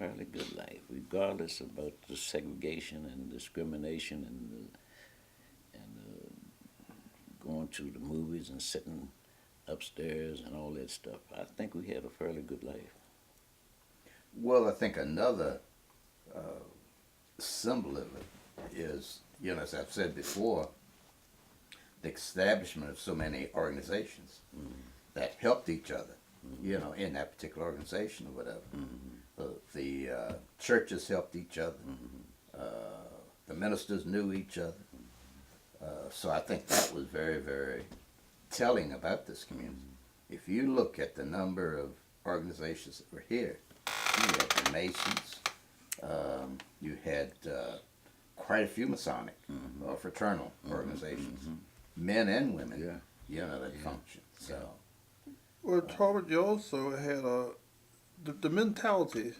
fairly good life, regardless about the segregation and discrimination and going to the movies and sitting upstairs and all that stuff. I think we had a fairly good life. Well, I think another uh, symbol of it is, as I've said before, the establishment of so many organizations that helped each other, in that particular organization or whatever. The churches helped each other. Uh, the ministers knew each other. So I think that was very, very telling about this community. If you look at the number of organizations that were here, you had the Masons, you had quite a few Masonic or fraternal organizations, men and women, that functioned. So, Well, Robert, you also had the mentality,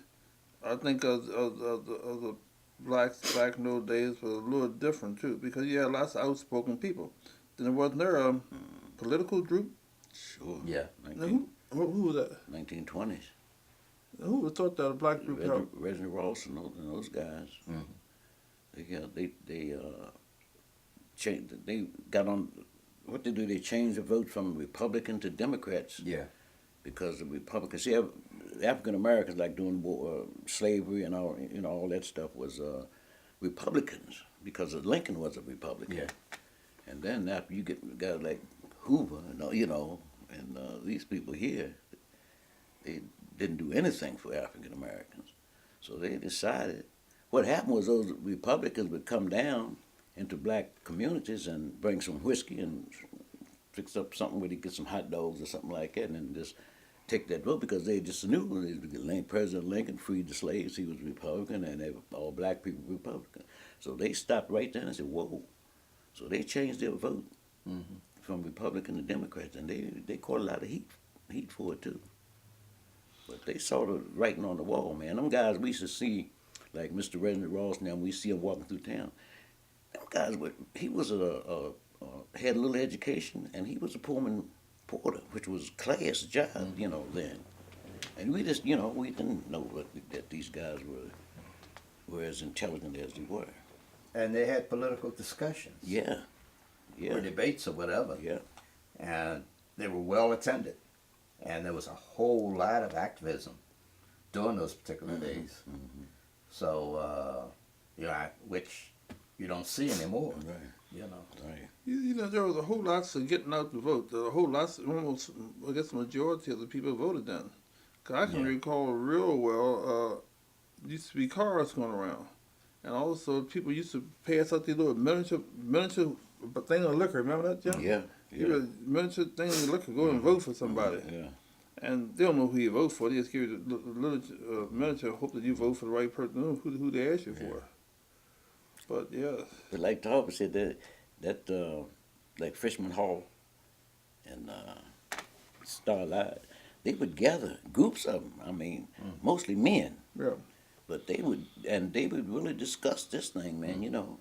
I think, of the blacks back in those days was a little different too, because you had lots of outspoken people. Then wasn't there a political group? Sure. yeah. Now, who was that? 1920s. Who would have thought that a black group helped? Reginald Ross and those guys. They changed. They got on. What they do? They changed the vote from Republican to Democrats. Yeah. Because the Republicans, see, African Americans like doing slavery and all that stuff was Republicans because Lincoln was a Republican. Yeah. And then after you get guys like Hoover, and these people here, they didn't do anything for African Americans. So they decided. What happened was those Republicans would come down into black communities and bring some whiskey and fix up something where they get some hot dogs or something like that, and then just take that vote because they just knew President Lincoln freed the slaves. He was Republican, and all black people were Republican. So they stopped right there and said, "Whoa!" So they changed their vote from Republican to Democrats, and they caught a lot of heat for it too. But they saw the writing on the wall, man. Them guys we used to see, like Mr. Reginald Ross. Now we see him walking through town. Them guys, he was had a little education, and he was a Pullman porter, which was a class job, then. And we just, we didn't know that these guys were as intelligent as they were. And they had political discussions. Yeah, yeah. Or debates or whatever. Yeah. And they were well attended. And there was a whole lot of activism during those particular days. So, which you don't see anymore. Right. Right. There was a whole lot of getting out to vote. There were a whole lot, almost, I guess, the majority of the people voted then. Because I can recall real well, used to be cars going around. And also, people used to pass out these little miniature thing of liquor. Remember that, John? Yeah. Miniature thing of liquor. Go and vote for somebody. Yeah. And they don't know who you vote for. They just give you the little miniature, hope that you vote for the right person. They don't know who they ask you for. But yeah. But like Talbot said, that like Freshman Hall and Starlight, they would gather groups of them. I mean, mostly men. Yeah. But they would really discuss this thing, man.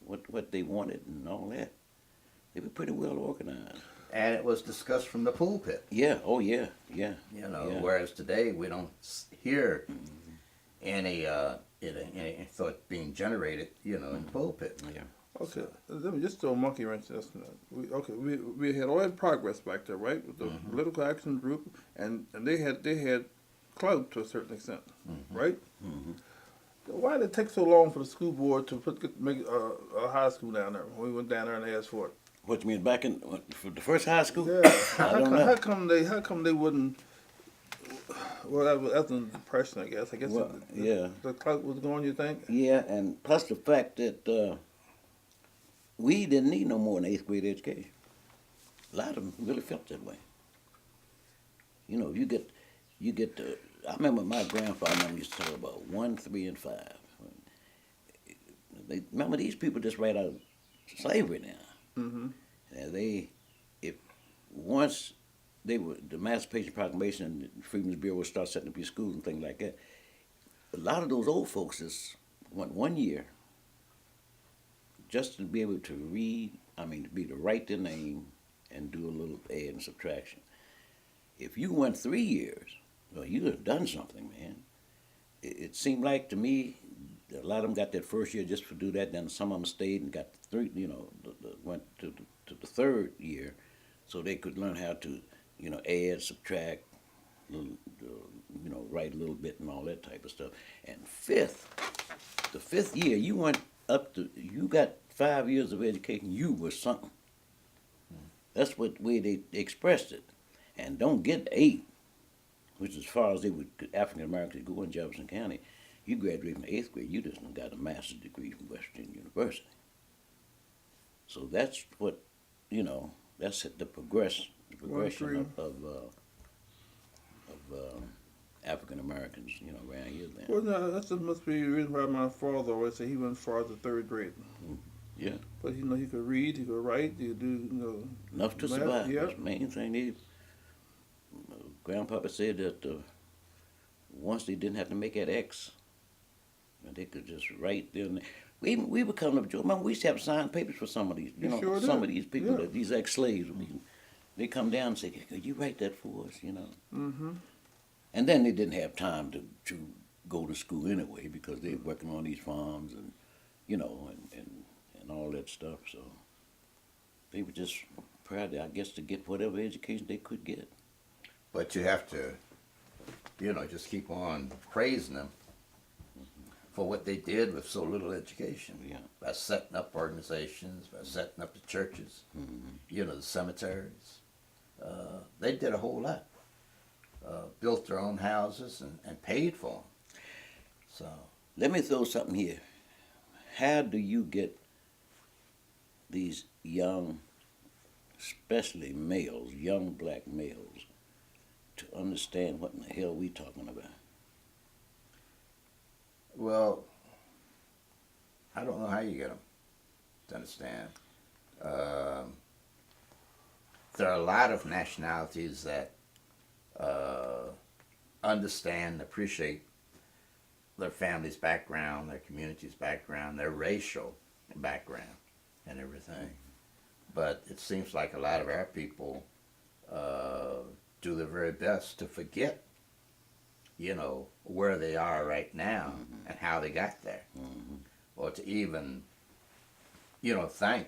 What they wanted and all that. They were pretty well organized. And it was discussed from the pulpit. Yeah. Oh yeah. Yeah. Whereas today we don't hear any thought being generated, in the pulpit. Yeah. Okay, let me just throw a monkey wrench in this. We had all that progress back there, right? With the political action group, and they had clout to a certain extent, right? Why did it take so long for the school board to make a high school down there when we went down there and asked for it? What you mean back for the first high school? Yeah, I how come they wouldn't? Well, that's an impression, I guess. Well, the clout was gone. You think? Yeah, and plus the fact that we didn't need no more than 8th grade education. A lot of them really felt that way. You get the. I remember my grandfather used to talk about 1, 3, and 5. Remember these people just right out of slavery now. And once the Emancipation Proclamation and the Freedmen's Bureau would start setting up your schools and things like that, a lot of those old folks just went 1 year just to be able to read, to be able to write their name and do a little add and subtraction. If you went 3 years, well, you have done something, man. it seemed like to me, a lot of them got that first year just to do that. Then some of them stayed and got three, went to the third year, so they could learn how to, add, subtract, little, write a little bit and all that type of stuff. And the fifth year, you went you got 5 years of education. You were something. That's what way they expressed it. And don't get 8, which is as far as they would African Americans go in Jefferson County. You graduate from 8th grade, you just got a master's degree from Western University. So that's what, that's the progression of African Americans, around here then. Well, no, that just must be the reason why my father always said he went as far as the 3rd grade. Yeah. But he could read, he could write, he could do, Enough to math, survive. yeah. That's the main thing. Grandpapa said that once they didn't have to make that X, and they could just write there. We would come up, remember, we used to have signed papers for some of these, Sure some did. of these people, Yeah. these ex-slaves. They come down and say, could you write that for us, Mm-hmm. And then they didn't have time to go to school anyway because they were working on these farms and, and all that stuff. So they were just proud, I guess, to get whatever education they could get. But you have to, just keep on praising them for what they did with so little education. Yeah. By setting up organizations, by setting up the churches, the cemeteries. They did a whole lot. Built their own houses and paid for them. So Let me throw something here. How do you get these young, especially males, young black males, to understand what in the hell we talking about? well, I don't know how you get them to understand. There are a lot of nationalities that understand, appreciate their family's background, their community's background, their racial background, and everything. But it seems like a lot of our people do their very best to forget, where they are right now and how they got there, or to even, thank,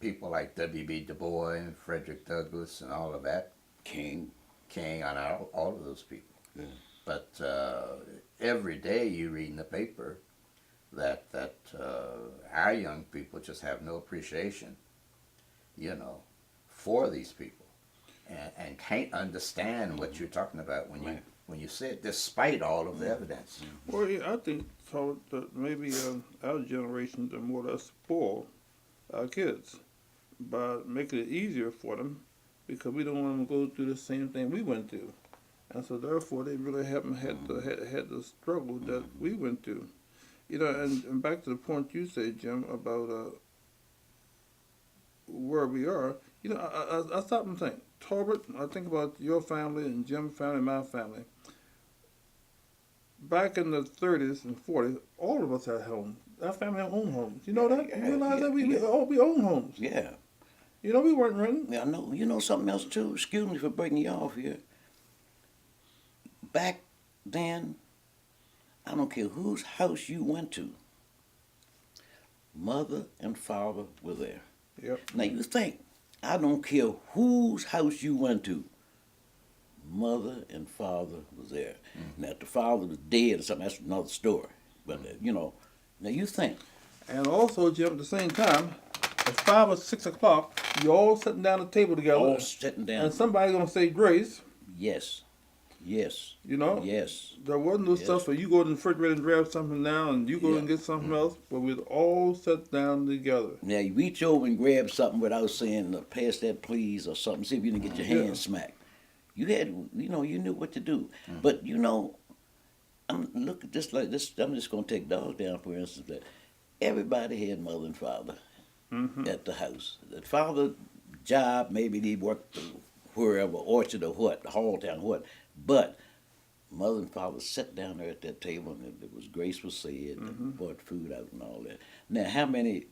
people like W.B. Du Bois and Frederick Douglass and all of that. King and all of those people. Yeah. But every day you read in the paper that our young people just have no appreciation, for these people, and can't understand what you're talking about when you say it, despite all of the evidence. Well, yeah, I think so that maybe our generation are more or less spoil our kids by making it easier for them because we don't want them to go through the same thing we went through. And so therefore they really haven't had the struggle that we went through. And back to the point you said, Jim, about where we are, I stop and think. Torbert, I think about your family and Jim's family and my family. Back in the 30s and 40s, all of us had homes. Our family had own homes. You know that? You realize that we own homes. Yeah. We weren't renting. Yeah, I know. You know something else too? Excuse me for breaking you off here. Back then, I don't care whose house you went to, mother and father were there. Yep. Now you think, I don't care whose house you went to, mother and father was there. Now if the father was dead or something, that's another story. But now you think. And also, Jim, at the same time, at 5 or 6 o'clock, you're all sitting down at the table together. All sitting down. And somebody's going to say grace. Yes. Yes. Yes. Yes. There wasn't no stuff where you go to the refrigerator and grab something now and you go and get something else, but we'd all sit down together. Now you reach over and grab something without saying, pass that please or something, see if you didn't get your hand smacked. You had, you knew what to do. But look at this like this. I'm just going to take dog down, for instance. That everybody had mother and father at the house. The father job, maybe he worked wherever, Orchard or what, Hall Town, what. But mother and father sat down there at that table and it was grace was said and brought food out and all that. Now, how many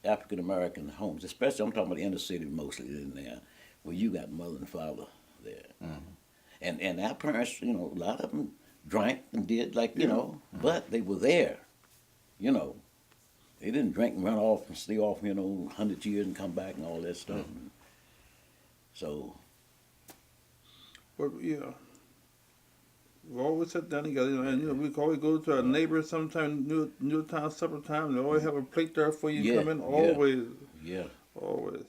African American homes, especially I'm talking about the inner city mostly in there, where you got mother and father there. And our parents, a lot of them drank and did like, you know, but they were there, you know. They didn't drink and run off and stay off, you know, 100 years and come back and all that stuff. So, But yeah, we always sit down together, and we can always go to our neighbors sometime, New Town supper time. They always have a plate there for you Yeah, come in. yeah. Always, yeah. always.